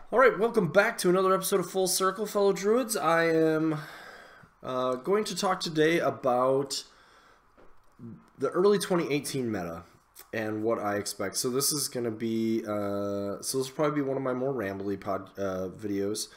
Alright, welcome back to another episode of Full Circle, fellow druids. I am going to talk today about the early 2018 meta and what I expect. So this is going to be, this will probably be one of my more rambly videos,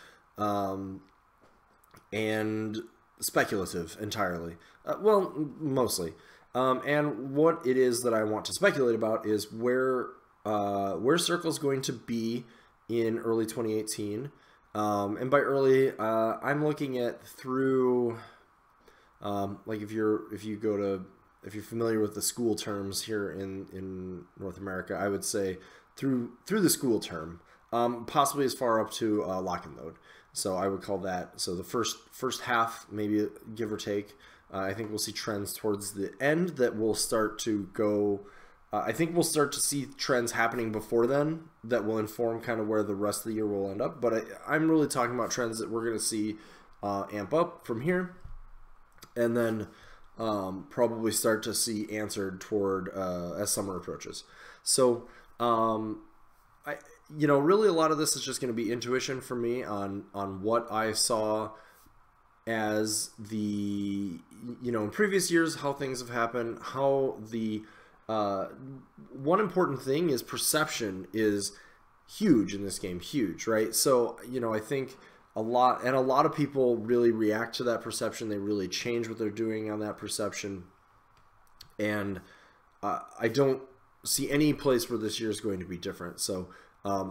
and speculative entirely. Well, mostly. And what it is that I want to speculate about is where Circle's going to be in early 2018, and by early, I'm looking at through, like if you're familiar with the school terms here in North America, I would say through the school term, possibly as far up to lock and load. So I would call that, so the first half, maybe give or take. I think we'll see trends towards the end that will start to go. I think we'll start to see trends happening before then that will inform kind of where the rest of the year will end up. But I'm really talking about trends that we're going to see amp up from here, and then probably start to see answered toward as summer approaches. So, really a lot of this is just going to be intuition for me on what I saw as the, in previous years, how things have happened, how the one important thing is perception is huge in this game, huge, right? So, I think a lot of people really react to that perception. They really change what they're doing on that perception. And I don't see any place where this year is going to be different. So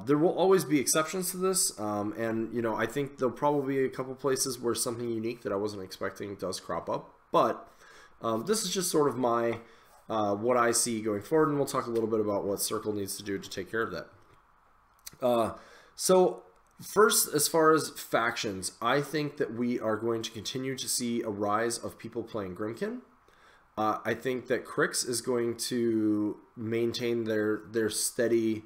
there will always be exceptions to this. And, I think there'll probably be a couple places where something unique that I wasn't expecting does crop up. But this is just sort of my... what I see going forward, and we'll talk a little bit about what Circle needs to do to take care of that. So first, as far as factions, I think that we are going to continue to see a rise of people playing Grimkin. I think that Crix is going to maintain their steady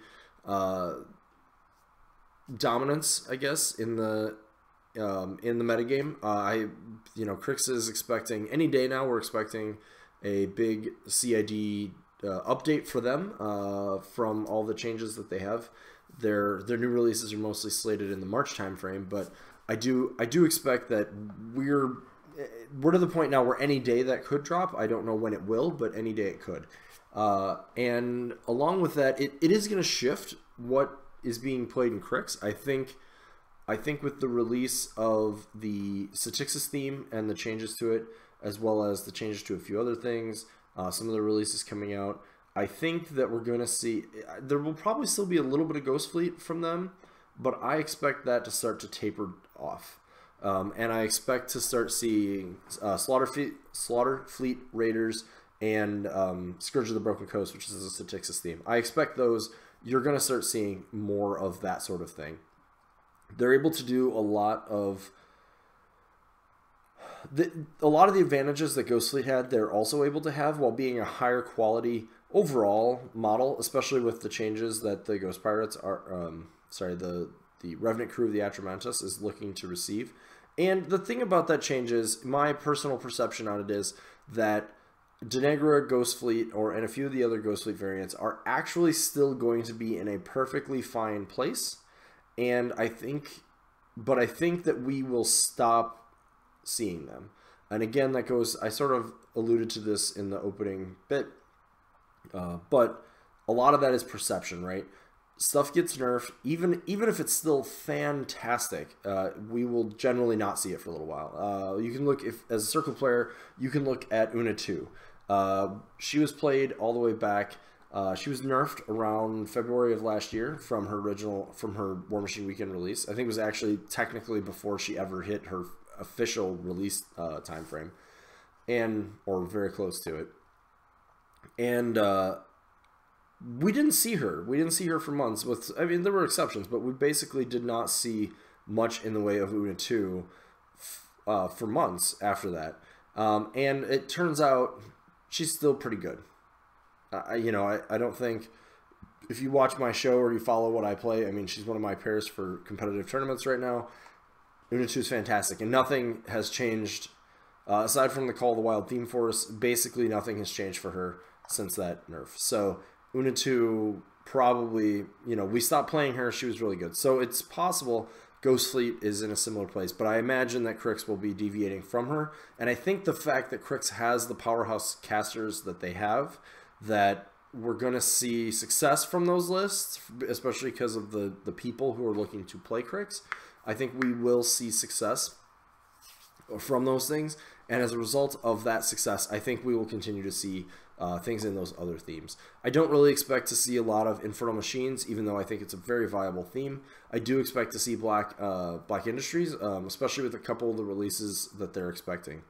dominance, I guess, in the metagame. Crix is expecting any day now. We're expecting a big CID update for them from all the changes that they have. Their new releases are mostly slated in the March timeframe, but I do expect that we're to the point now where any day that could drop. I don't know when it will, but any day it could. And along with that, it is going to shift what is being played in Crix. I think with the release of the Statixis theme and the changes to it, as well as the changes to a few other things, some of the releases coming out, I think that we're going to see, there will probably still be a little bit of Ghost Fleet from them, but I expect that to start to taper off. And I expect to start seeing Slaughter Fleet Raiders and Scourge of the Broken Coast, which is a Statixis theme. I expect those, you're going to start seeing more of that sort of thing. They're able to do a lot of the advantages that Ghost Fleet had, they're also able to have while being a higher quality overall model, especially with the changes that the Ghost Pirates are, the Revenant crew of the Atramantis is looking to receive. And the thing about that change is, my personal perception on it is that Denegra, Ghost Fleet, and a few of the other Ghost Fleet variants are actually still going to be in a perfectly fine place. And I think that we will stop seeing them. And again, that goes, I sort of alluded to this in the opening bit, but a lot of that is perception, right? Stuff gets nerfed, even if it's still fantastic, we will generally not see it for a little while. You can look, as a Circle player, you can look at Una 2. She was played all the way back. She was nerfed around February of last year from her War Machine Weekend release. I think it was actually technically before she ever hit her official release time frame, or very close to it. And we didn't see her. We didn't see her for months. There were exceptions, but we basically did not see much in the way of Una 2 for months after that. And it turns out she's still pretty good. I don't think, if you watch my show or you follow what I play, she's one of my pairs for competitive tournaments right now. Una 2 is fantastic, and nothing has changed, aside from the Call of the Wild theme force, basically nothing has changed for her since that nerf. So Una 2 probably, we stopped playing her. She was really good. So it's possible Ghost Fleet is in a similar place, but I imagine that Crix will be deviating from her. And I think the fact that Crix has the powerhouse casters that they have, that we're going to see success from those lists, especially because of the people who are looking to play Crix. I think we will see success from those things. And as a result of that success, I think we will continue to see things in those other themes. I don't really expect to see a lot of Infernal Machines, even though I think it's a very viable theme. I do expect to see Black Industries, especially with a couple of the releases that they're expecting.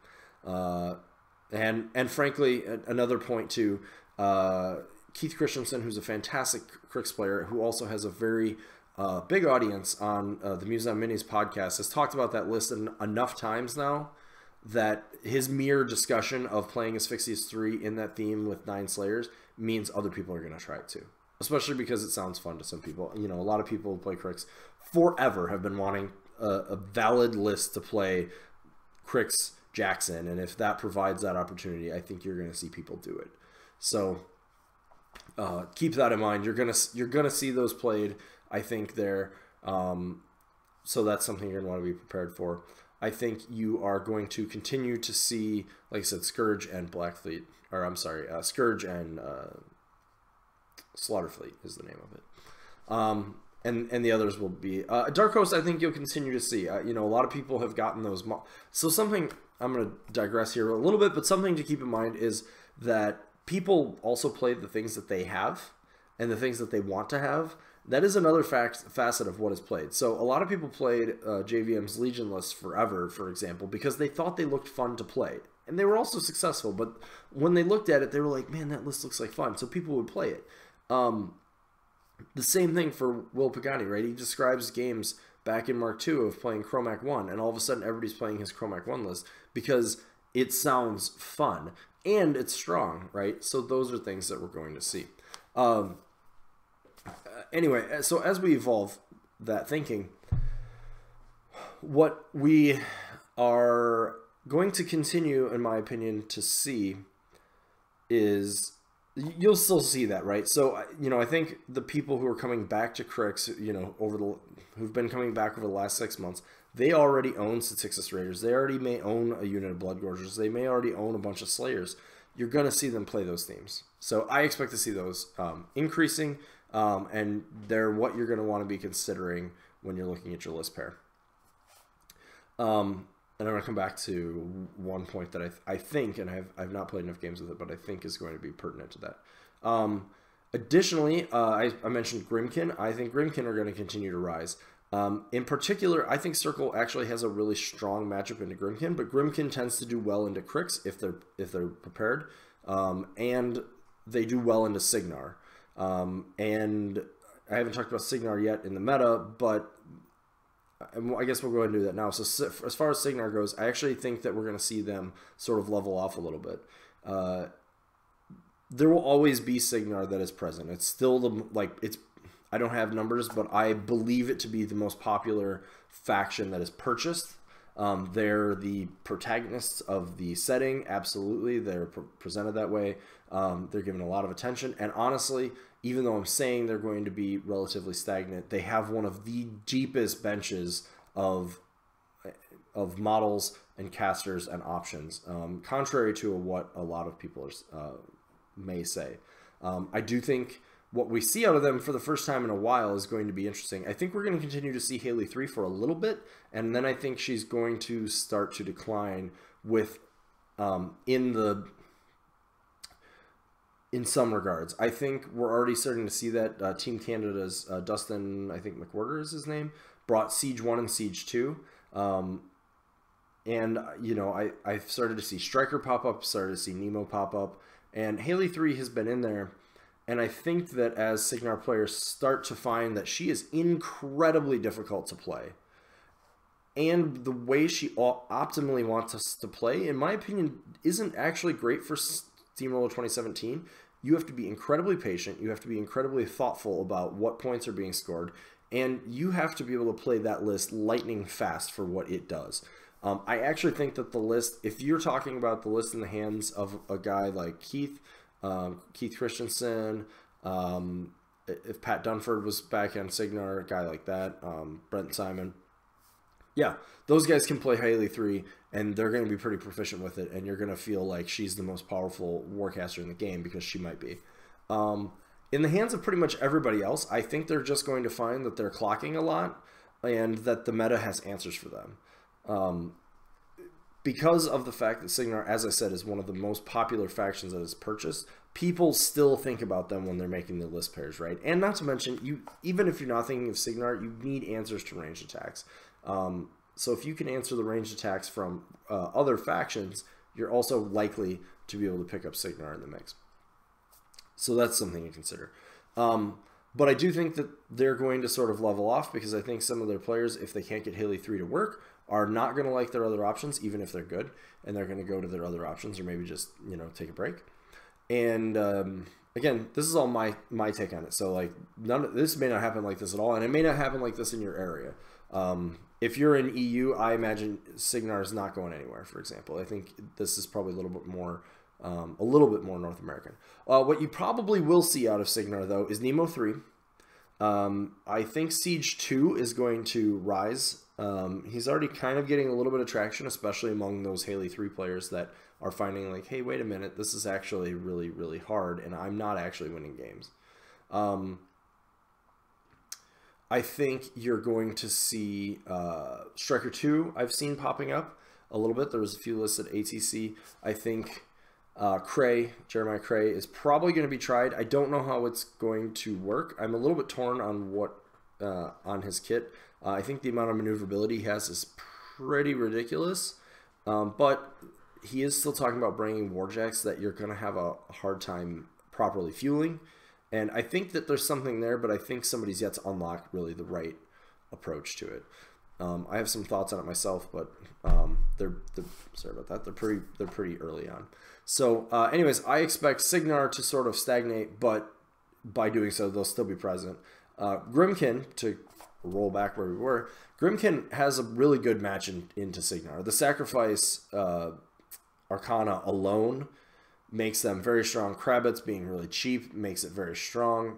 And frankly, another point too, Keith Christensen, who's a fantastic Crix player, who also has a very big audience on the Museum Minis podcast, has talked about that list enough times now that his mere discussion of playing Asphyxious 3 in that theme with 9 Slayers means other people are going to try it too. Especially because it sounds fun to some people. A lot of people who play Crix forever have been wanting a valid list to play Crix Jackson, and if that provides that opportunity, I think you're going to see people do it. So keep that in mind. You're gonna see those played, I think, there. So that's something you're going to want to be prepared for. I think you are going to continue to see, like I said, Scourge and Black Fleet, or I'm sorry, Scourge and Slaughter Fleet is the name of it. And the others will be Dark Host. I think you'll continue to see. A lot of people have gotten those. So something, I'm going to digress here a little bit, but something to keep in mind is that people also play the things that they have and the things that they want to have. That is another facet of what is played. So a lot of people played JVM's Legion list forever, for example, because they thought they looked fun to play. And they were also successful, but when they looked at it, they were like, man, that list looks like fun. So people would play it. The same thing for Will Pagani, right? He describes games back in Mark II of playing Chromac 1, and all of a sudden everybody's playing his Chromac 1 list because it sounds fun and it's strong, right? So those are things that we're going to see. Anyway, so as we evolve that thinking, what we are going to continue, in my opinion, to see is, you'll still see that, right? So, I think the people who are coming back to Crix, who've been coming back over the last 6 months, they already own Statixis Raiders. They already may own a unit of Blood Gorgers. They may already own a bunch of Slayers. You're going to see them play those themes. So I expect to see those increasing, and they're what you're going to want to be considering when you're looking at your list pair. And I'm going to come back to one point that I think, and I've not played enough games with it, but I think is going to be pertinent to that. Additionally, I mentioned Grimkin. I think Grimkin are going to continue to rise. In particular, I think Circle actually has a really strong matchup into Grimkin, but Grimkin tends to do well into Crix if they're prepared, and they do well into Signar. And I haven't talked about Signar yet in the meta, but I guess we'll go ahead and do that now. So as far as Signar goes, I actually think that we're going to see them sort of level off a little bit. There will always be Signar that is present. It's still I don't have numbers, but I believe it to be the most popular faction that is purchased. They're the protagonists of the setting. Absolutely. They're presented that way. They're given a lot of attention. And honestly, even though I'm saying they're going to be relatively stagnant, they have one of the deepest benches of models and casters and options, contrary to what a lot of people may say. I do think what we see out of them for the first time in a while is going to be interesting. I think we're going to continue to see Haley 3 for a little bit, and then I think she's going to start to decline with in some regards. I think we're already starting to see that. Team Canada's Dustin, I think McWhorter is his name, brought Siege 1 and Siege 2. And, I've started to see Striker pop up, started to see Nemo pop up, and Haley 3 has been in there. And I think that as Signar players start to find that she is incredibly difficult to play, and the way she optimally wants us to play, in my opinion, isn't actually great for Steamroller 2017. You have to be incredibly patient. You have to be incredibly thoughtful about what points are being scored, and you have to be able to play that list lightning fast for what it does. I actually think that the list, if you're talking about the list in the hands of a guy like Keith Christensen, if Pat Dunford was back on Signar, a guy like that, Brent Simon. Yeah, those guys can play Haley 3, and they're going to be pretty proficient with it, and you're going to feel like she's the most powerful warcaster in the game because she might be. In the hands of pretty much everybody else, I think they're just going to find that they're clocking a lot and that the meta has answers for them. Because of the fact that Signar, as I said, is one of the most popular factions that is purchased, people still think about them when they're making their list pairs, right? And not to mention, even if you're not thinking of Signar, you need answers to ranged attacks. So if you can answer the ranged attacks from other factions, you're also likely to be able to pick up Signar in the mix. So that's something to consider. But I do think that they're going to sort of level off because I think some of their players, if they can't get Haley 3 to work, are not going to like their other options, even if they're good, and they're going to go to their other options or maybe just, you know, take a break. And again, this is all my take on it. So like this may not happen like this at all, and it may not happen like this in your area. If you're in EU, I imagine Signar is not going anywhere, for example. I think this is probably a little bit more North American. What you probably will see out of Signar, though, is Nemo 3. I think Siege 2 is going to rise. He's already kind of getting a little bit of traction, especially among those Haley 3 players that are finding like, hey, wait a minute, this is actually really, really hard, and I'm not actually winning games. I think you're going to see Striker 2 I've seen popping up a little bit. There was a few lists at ATC. I think Jeremiah Cray is probably going to be tried. I don't know how it's going to work. I'm a little bit torn on on his kit. I think the amount of maneuverability he has is pretty ridiculous, but he is still talking about bringing warjacks that you're going to have a hard time properly fueling. And I think that there's something there, but I think somebody's yet to unlock really the right approach to it. I have some thoughts on it myself, but sorry about that. They're pretty early on. So, anyways, I expect Signar to sort of stagnate, but by doing so, they'll still be present. Grimkin, to roll back where we were, Grimkin has a really good match into Signar. The Sacrifice Arcana alone makes them very strong. Kravitz being really cheap makes it very strong.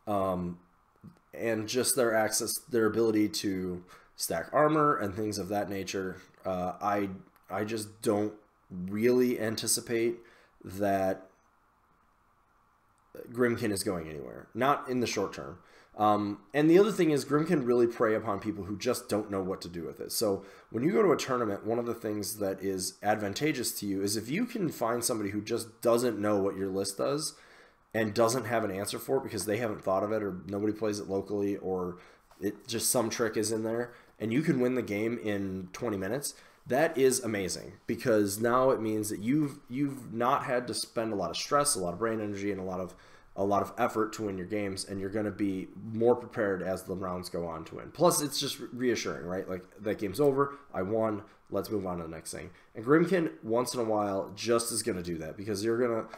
And just their ability to stack armor and things of that nature. I just don't really anticipate that Grimkin is going anywhere. Not in the short term. And the other thing is Grimkin really prey upon people who just don't know what to do with it. So when you go to a tournament, one of the things that is advantageous to you is if you can find somebody who just doesn't know what your list does and doesn't have an answer for it because they haven't thought of it or nobody plays it locally or it just some trick is in there and you can win the game in 20 minutes, that is amazing because now it means that you've not had to spend a lot of stress, a lot of brain energy, and a lot of effort to win your games, and you're going to be more prepared as the rounds go on to win. Plus, it's just reassuring, right? Like, that game's over, I won, let's move on to the next thing. And Grimkin, once in a while, just is going to do that because you're going to,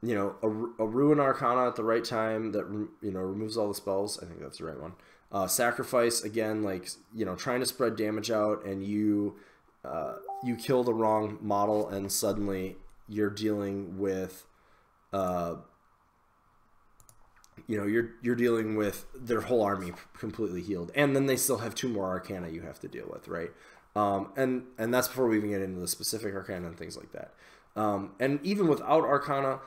you know, a Ruin Arcana at the right time that, you know, removes all the spells. I think that's the right one. Sacrifice, again, like, you know, trying to spread damage out, and you kill the wrong model, and suddenly you're dealing with... you know, you're dealing with their whole army completely healed, and then they still have 2 more Arcana you have to deal with, right? And that's before we even get into the specific Arcana and things like that. And even without Arcana,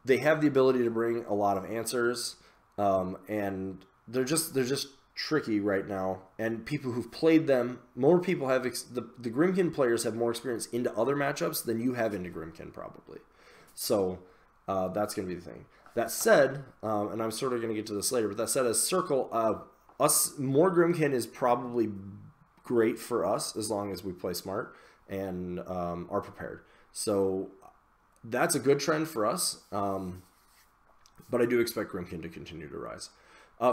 they have the ability to bring a lot of answers, and they're just tricky right now. And people who've played them, more people have the Grimkin players have more experience into other matchups than you have into Grimkin probably. So that's going to be the thing. That said, and I'm sort of going to get to this later, but that said, as Circle, more Grimkin is probably great for us as long as we play smart and are prepared. So that's a good trend for us, but I do expect Grimkin to continue to rise.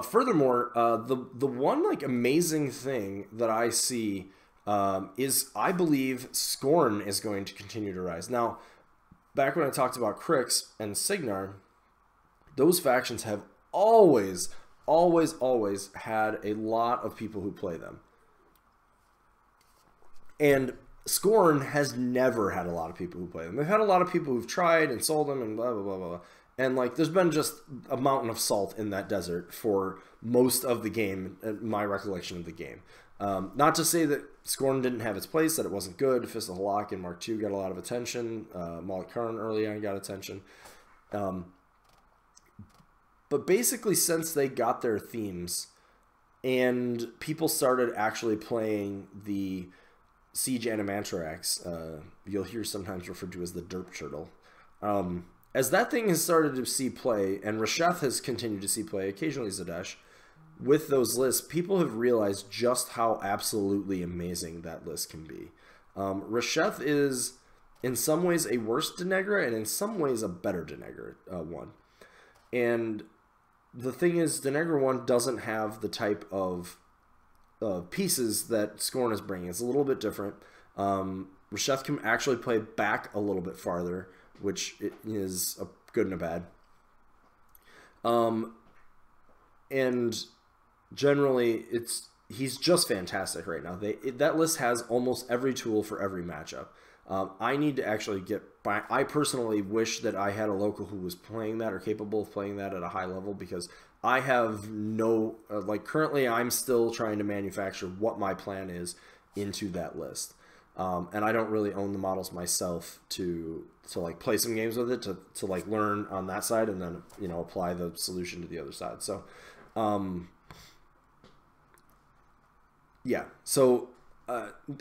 Furthermore, the one like amazing thing that I see is I believe Scorn is going to continue to rise. Now, back when I talked about Crix and Signar, those factions have always had a lot of people who play them. And Scorn has never had a lot of people who play them. They've had a lot of people who've tried and sold them and blah, blah, blah, blah. And like, there's been just a mountain of salt in that desert for most of the game, my recollection of the game. Not to say that Scorn didn't have its place, that it wasn't good. Fist of Halak and Mark II got a lot of attention. Malik Karn early on got attention. But basically, since they got their themes and people started actually playing the Siege Animantrax, you'll hear sometimes referred to as the Derp Turtle. As that thing has started to see play, and Resheth has continued to see play, occasionally Zadesh, with those lists, people have realized just how absolutely amazing that list can be. Resheth is, in some ways, a worse Denegra, and in some ways, a better Denegra one. And the thing is, Denegra 1 doesn't have the type of pieces that Scorn is bringing. It's a little bit different. Resheth can actually play back a little bit farther, which is a good and a bad. And generally, he's just fantastic right now. That list has almost every tool for every matchup. I need to actually I personally wish that I had a local who was playing that or capable of playing that at a high level, because I have no, currently I'm still trying to manufacture what my plan is into that list. And I don't really own the models myself to like play some games with it, to like learn on that side and then, you know, apply the solution to the other side. So, yeah. So,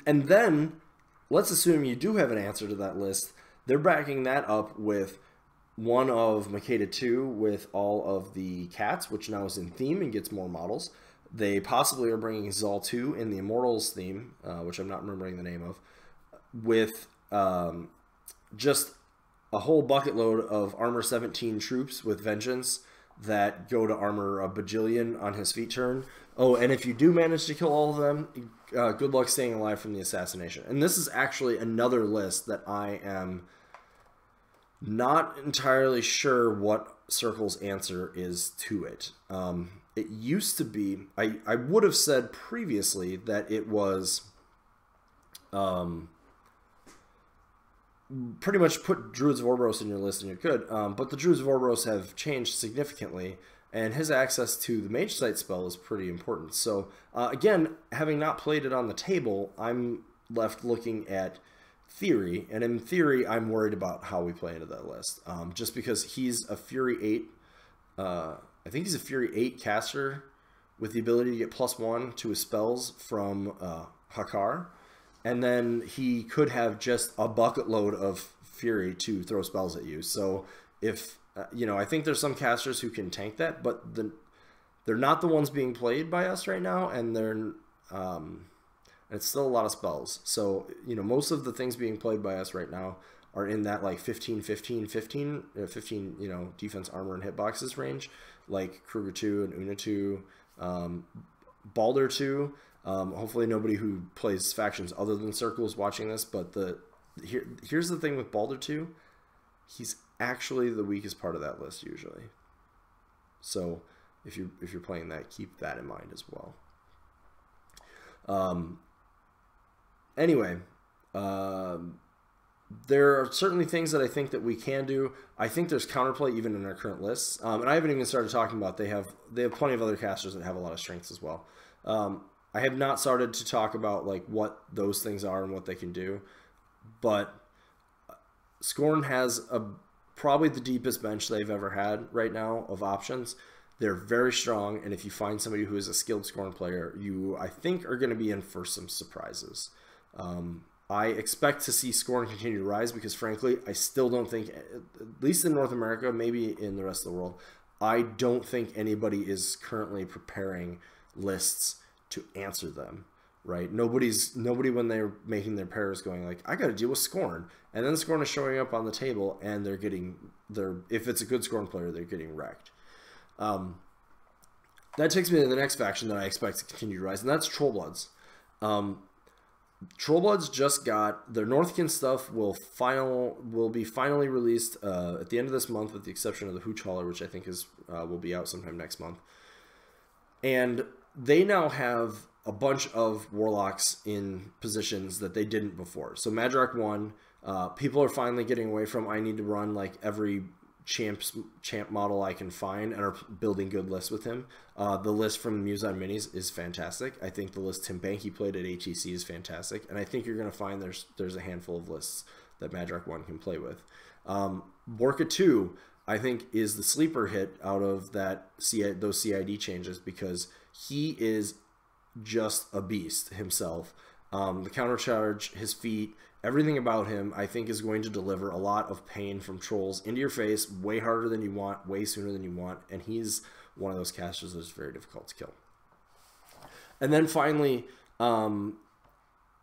and then let's assume you do have an answer to that list. They're backing that up with one of Makeda 2 with all of the cats, which now is in theme and gets more models. They possibly are bringing Zal 2 in the Immortals theme, which I'm not remembering the name of, with just a whole bucket load of Armor 17 troops with Vengeance that go to armor a bajillion on his feat turn. Oh, and if you do manage to kill all of them, good luck staying alive from the assassination. And this is actually another list that I am not entirely sure what Circle's answer is to it. It used to be, I would have said previously that it was pretty much put Druids of Orboros in your list and you're good, but the Druids of Orboros have changed significantly, and his access to the Mage Sight spell is pretty important. So again, having not played it on the table, I'm left looking at theory, and in theory I'm worried about how we play into that list, just because he's a Fury 8, I think he's a Fury 8 caster with the ability to get +1 to his spells from Hakar, and then he could have just a bucket load of Fury to throw spells at you. So if, you know, I think there's some casters who can tank that, but they're not the ones being played by us right now, and it's still a lot of spells. So, you know, most of the things being played by us right now are in that like 15, you know, defense, armor, and hitboxes range, like Kruger 2 and Una 2, Balder 2. Hopefully nobody who plays factions other than Circle is watching this, but here's the thing with Balder 2. He's actually the weakest part of that list usually. So if you're playing that, keep that in mind as well. Anyway, there are certainly things that I think that we can do. I think there's counterplay even in our current lists, and I haven't even started talking about they have plenty of other casters that have a lot of strengths as well. I have not started to talk about like what those things are and what they can do, but Scorn has probably the deepest bench they've ever had right now of options. They're very strong, and if you find somebody who is a skilled Scorn player, you, I think, are going to be in for some surprises. I expect to see Scorn continue to rise because, frankly, I still don't think, at least in North America, maybe in the rest of the world, I don't think anybody is currently preparing lists to answer them, right? Nobody when they're making their pairs going like, I got to deal with Scorn, and then Scorn is showing up on the table, and if it's a good Scorn player, they're getting wrecked. That takes me to the next faction that I expect to continue to rise, and that's Trollbloods. Trollbloods just got their Northkin stuff will be finally released at the end of this month, with the exception of the Hooch Hauler, which I think will be out sometime next month. And they now have a bunch of Warlocks in positions that they didn't before. So Madrak 1, people are finally getting away from I need to run like every champ model I can find and are building good lists with him. The list from Muse on Minis is fantastic. I think the list Tim Banky played at HEC is fantastic, and I think you're going to find there's a handful of lists that Madrock 1 can play with. Borka 2, I think, is the sleeper hit out of those CID changes because he is just a beast himself. The countercharge, his feet, everything about him, I think, is going to deliver a lot of pain from trolls into your face way harder than you want, way sooner than you want, and he's one of those casters that's very difficult to kill. And then finally, out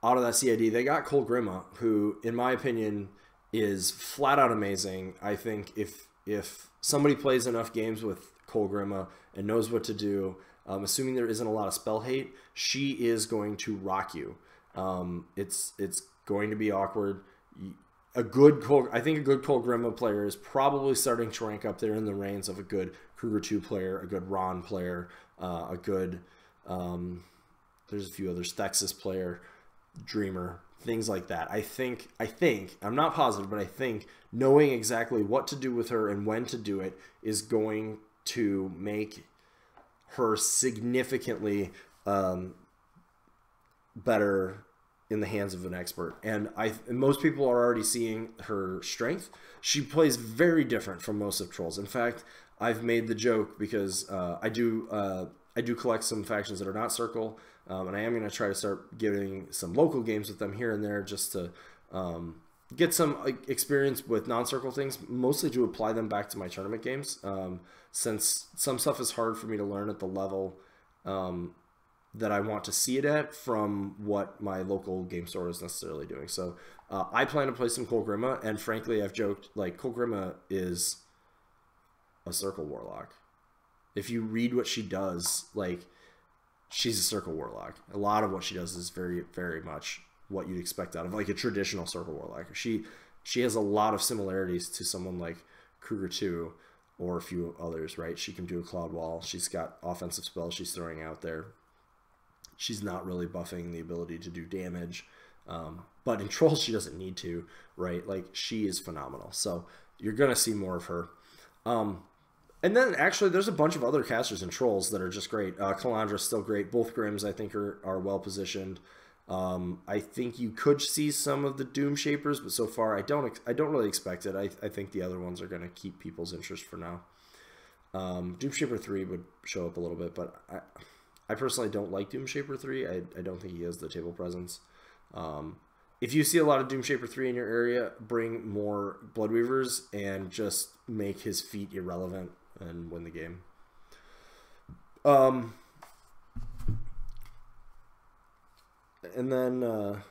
of that CID, they got Cole Grima, who, in my opinion, is flat out amazing. I think if somebody plays enough games with Cole Grima and knows what to do, assuming there isn't a lot of spell hate, she is going to rock you. It's going to be awkward. I think a good Cole Grima player is probably starting to rank up there in the reins of a good Kruger 2 player, a good Ron player, a good there's a few others, Stexus player, Dreamer, things like that. I think I'm not positive, but I think knowing exactly what to do with her and when to do it is going to make her significantly better in the hands of an expert. And most people are already seeing her strength. She plays very different from most of Trolls. In fact, I've made the joke because I do collect some factions that are not Circle, and I am going to try to start getting some local games with them here and there just to get some experience with non-Circle things, mostly to apply them back to my tournament games, since some stuff is hard for me to learn at the level that I want to see it at from what my local game store is necessarily doing. So I plan to play some Cole Grima, and frankly, I've joked, like, Cole Grima is a Circle Warlock. If you read what she does, like, she's a Circle Warlock. A lot of what she does is very, very much what you'd expect out of, like, a traditional Circle Warlock. She has a lot of similarities to someone like Kruger 2 or a few others, right? She can do a Cloud Wall. She's got offensive spells she's throwing out there. She's not really buffing the ability to do damage. But in Trolls, she doesn't need to, right? Like, she is phenomenal. So you're going to see more of her. And then, actually, there's a bunch of other casters in Trolls that are just great. Kalandra's still great. Both Grims, I think, are well-positioned. I think you could see some of the Doom Shapers, but so far, I don't really expect it. I think the other ones are going to keep people's interest for now. Doom Shaper 3 would show up a little bit, but I personally don't like Doom Shaper 3. I don't think he has the table presence. If you see a lot of Doom Shaper 3 in your area, bring more Bloodweavers and just make his feet irrelevant and win the game. And then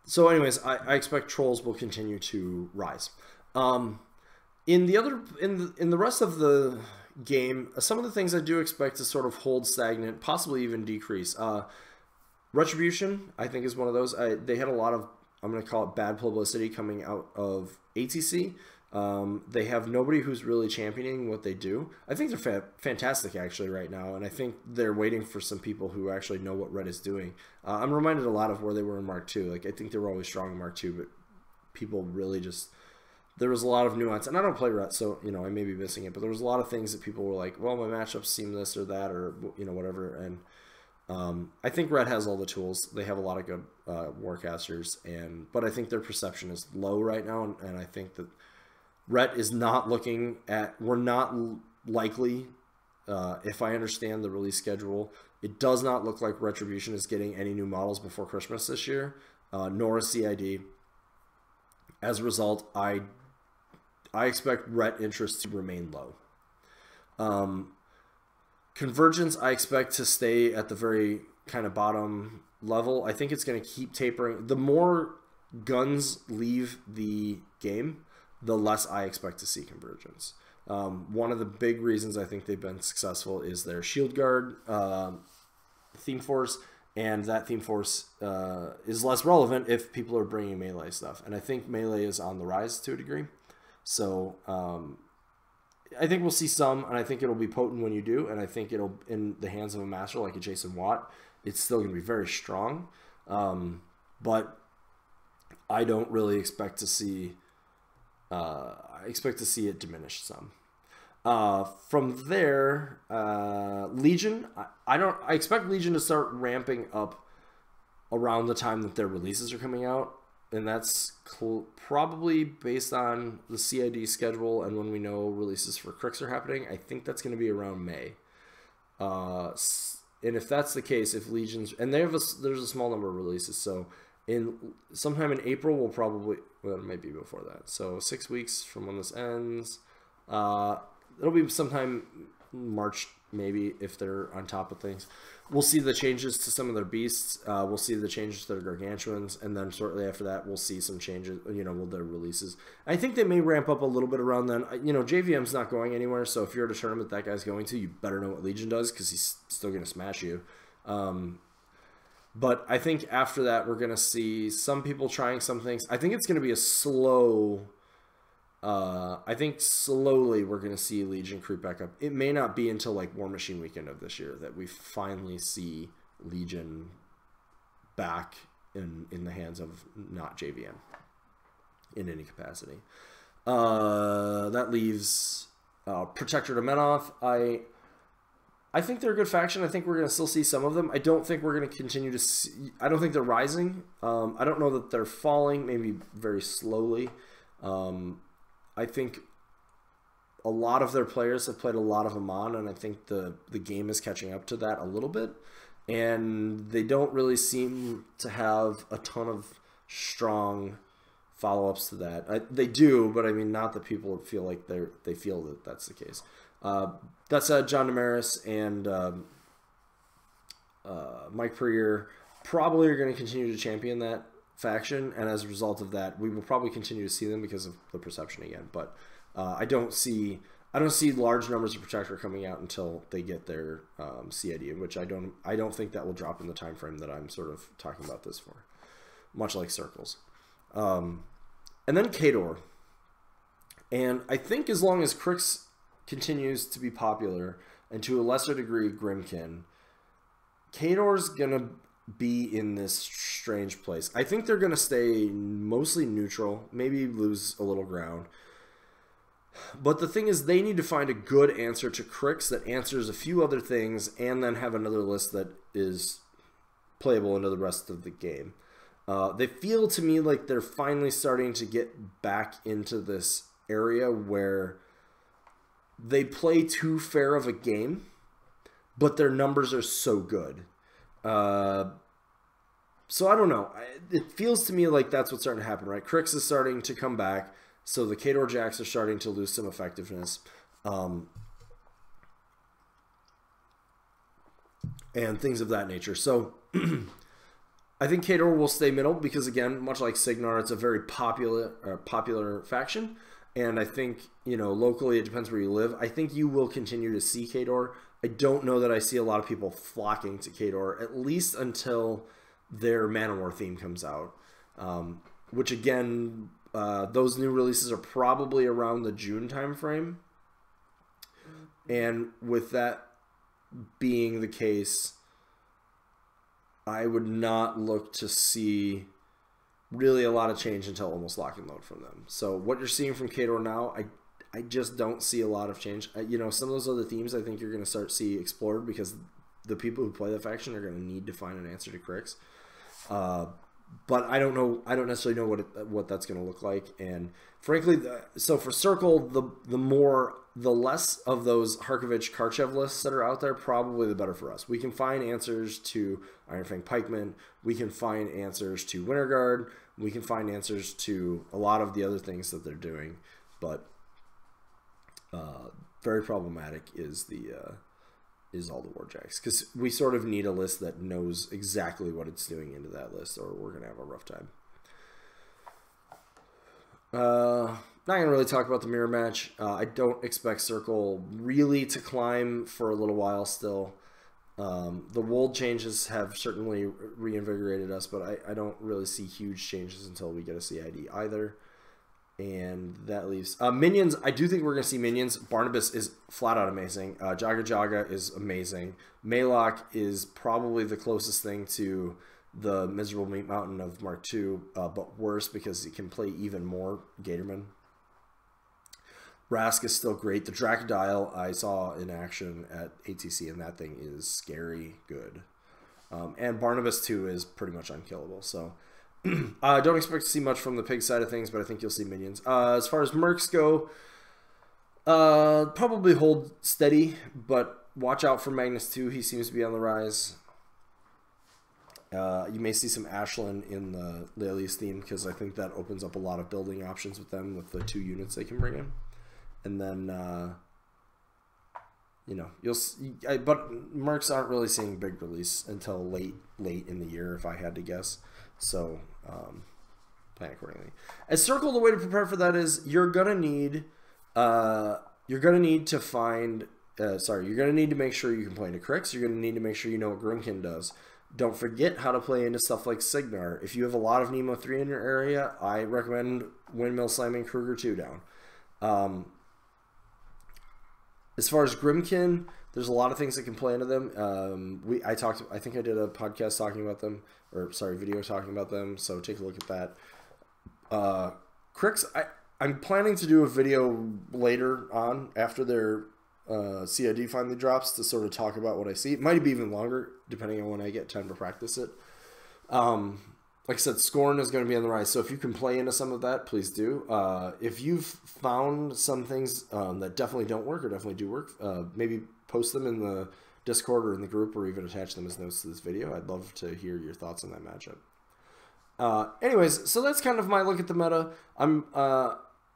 so anyways, I expect Trolls will continue to rise. In the rest of the game, some of the things I do expect to sort of hold stagnant, possibly even decrease. Retribution, I think, is one of those. They had a lot of, I'm going to call it, bad publicity coming out of ATC. They have nobody who's really championing what they do. I think they're fantastic, actually, right now, and I think they're waiting for some people who actually know what Red is doing. I'm reminded a lot of where they were in Mark II. Like, I think they were always strong in Mark II, but people really just... There was a lot of nuance, and I don't play Ret, so, you know, I may be missing it, but there was a lot of things that people were like, well, my matchups seem this or that, or, you know, whatever, and I think Ret has all the tools. They have a lot of good warcasters, but I think their perception is low right now, and I think that Ret is not looking at, we're not likely, if I understand the release schedule, it does not look like Retribution is getting any new models before Christmas this year, nor a CID. As a result, I expect Ret interest to remain low. Convergence, I expect to stay at the very kind of bottom level. I think it's going to keep tapering. The more guns leave the game, the less I expect to see Convergence. One of the big reasons I think they've been successful is their Shield Guard theme force, and that theme force is less relevant if people are bringing melee stuff. And I think melee is on the rise to a degree. So I think we'll see some, and I think it'll be potent when you do, and I think it'll, in the hands of a master like a Jason Watt, it's still going to be very strong. But I don't really expect to see. I expect to see it diminish some. From there, Legion. I expect Legion to start ramping up around the time that their releases are coming out, and that's probably based on the CID schedule and when we know releases for Crix are happening. I think that's going to be around May. And if that's the case, if Legions, and there's a small number of releases, so sometime in April we'll probably, well, it might be before that. So 6 weeks from when this ends, it'll be sometime March maybe if they're on top of things. We'll see the changes to some of their beasts. We'll see the changes to their gargantuans, and then shortly after that, we'll see some changes. With their releases. I think they may ramp up a little bit around then. JVM's not going anywhere, so if you're at a tournament that guy's going to, you better know what Legion does because he's still going to smash you. But I think after that, we're going to see some people trying some things. I think it's going to be a slow. I think slowly we're going to see Legion creep back up. It may not be until like War Machine weekend of this year that we finally see Legion back in the hands of not JVM in any capacity. That leaves Protector to Menoth. I think they're a good faction. I think we're going to still see some of them. I don't think we're going to continue to see. I don't think they're rising. I don't know that they're falling, maybe very slowly. I think a lot of their players have played a lot of Amon, and I think the game is catching up to that a little bit. And they don't really seem to have a ton of strong follow-ups to that. They do, but I mean, not that people feel like they feel that that's the case. That said, John Damaris and Mike Prier probably are going to continue to champion that faction, and as a result of that, we will probably continue to see them because of the perception again. But I don't see large numbers of Protector coming out until they get their CID, which I don't think that will drop in the time frame that I'm sort of talking about this for, much like Circles. And then Khador, and I think as long as Crix continues to be popular, and to a lesser degree Grimkin, Khador's gonna be in this strange place. I think they're going to stay mostly neutral, maybe lose a little ground. But the thing is, they need to find a good answer to Crix that answers a few other things, and then have another list that is playable into the rest of the game. They feel to me like they're finally starting to get back into this area where they play too fair of a game, but their numbers are so good. So I don't know. It feels to me like that's what's starting to happen, right? Crix is starting to come back, so the Khador Jacks are starting to lose some effectiveness. And things of that nature. So I think Khador will stay middle because, again, much like Signar, it's a very popular faction. And I think, locally, it depends where you live. I think you will continue to see Khador. I don't know that I see a lot of people flocking to Khador, at least until their Man-O-War theme comes out. Which, again, those new releases are probably around the June timeframe. And with that being the case, I would not look to see really a lot of change until almost lock and load from them. So what you're seeing from Khador now, I just don't see a lot of change. Some of those other themes I think you're going to start to see explored because the people who play the faction are going to need to find an answer to Crix. But I don't know. I don't necessarily know what that's going to look like. And frankly, so for Circle, the less of those Harkovich Karchev lists that are out there, probably the better for us. We can find answers to Ironfang Pikeman. We can find answers to Winterguard. We can find answers to a lot of the other things that they're doing. But very problematic is all the Warjacks, because we sort of need a list that knows exactly what it's doing into that list, or we're gonna have a rough time. Not gonna really talk about the mirror match. I don't expect Circle really to climb for a little while still. The Wold changes have certainly reinvigorated us, but I don't really see huge changes until we get a CID either. And that leaves Minions. I do think we're going to see Minions. Barnabas is flat out amazing. Jaga Jaga is amazing. Maylock is probably the closest thing to the Miserable Meat Mountain of Mark II, but worse because he can play even more Gatorman. Rask is still great. The Dracodile I saw in action at ATC, and that thing is scary good. And Barnabas, too, is pretty much unkillable. So I don't expect to see much from the pig side of things, but I think you'll see minions. As far as mercs go, probably hold steady, but watch out for Magnus, too. He seems to be on the rise. You may see some Ashland in the Lelius theme, because I think that opens up a lot of building options with them, with the 2 units they can bring in. And then, you know, you'll see, but mercs aren't really seeing big release until late in the year, if I had to guess. So, plan accordingly. As Circle, the way to prepare for that is you're gonna need to find. You're gonna need to make sure you can play into Crix. You're gonna need to make sure you know what Grimkin does. Don't forget how to play into stuff like Signar. If you have a lot of Nemo 3 in your area, I recommend Windmill Slamming Kruger 2 down. As far as Grimkin, there's a lot of things that can play into them. I think I did a podcast talking about them, or sorry, video talking about them. So take a look at that. Crix, I'm planning to do a video later on after their CID finally drops to sort of talk about what I see. It might be even longer depending on when I get time to practice it. Like I said, Scorn is going to be on the rise, so if you can play into some of that, please do. If you've found some things that definitely don't work or definitely do work, maybe post them in the Discord or in the group, or even attach them as notes to this video. I'd love to hear your thoughts on that matchup. Anyways, so that's kind of my look at the meta.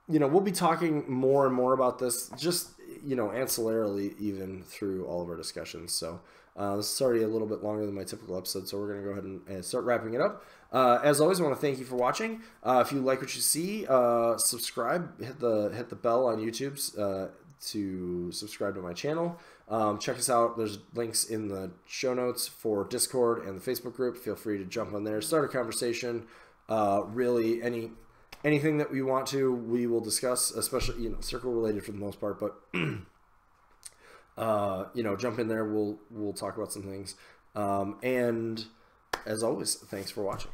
You know, we'll be talking more and more about this, just, you know, ancillarily even through all of our discussions. So this is already a little bit longer than my typical episode, so we're going to go ahead and start wrapping it up. As always, I want to thank you for watching. If you like what you see, subscribe, hit the bell on YouTube to subscribe to my channel. Check us out. There's links in the show notes for Discord and the Facebook group. Feel free to jump on there, start a conversation. Really, anything that we want to, we will discuss, especially, you know, circle related for the most part, but you know, jump in there. We'll talk about some things. And as always, thanks for watching.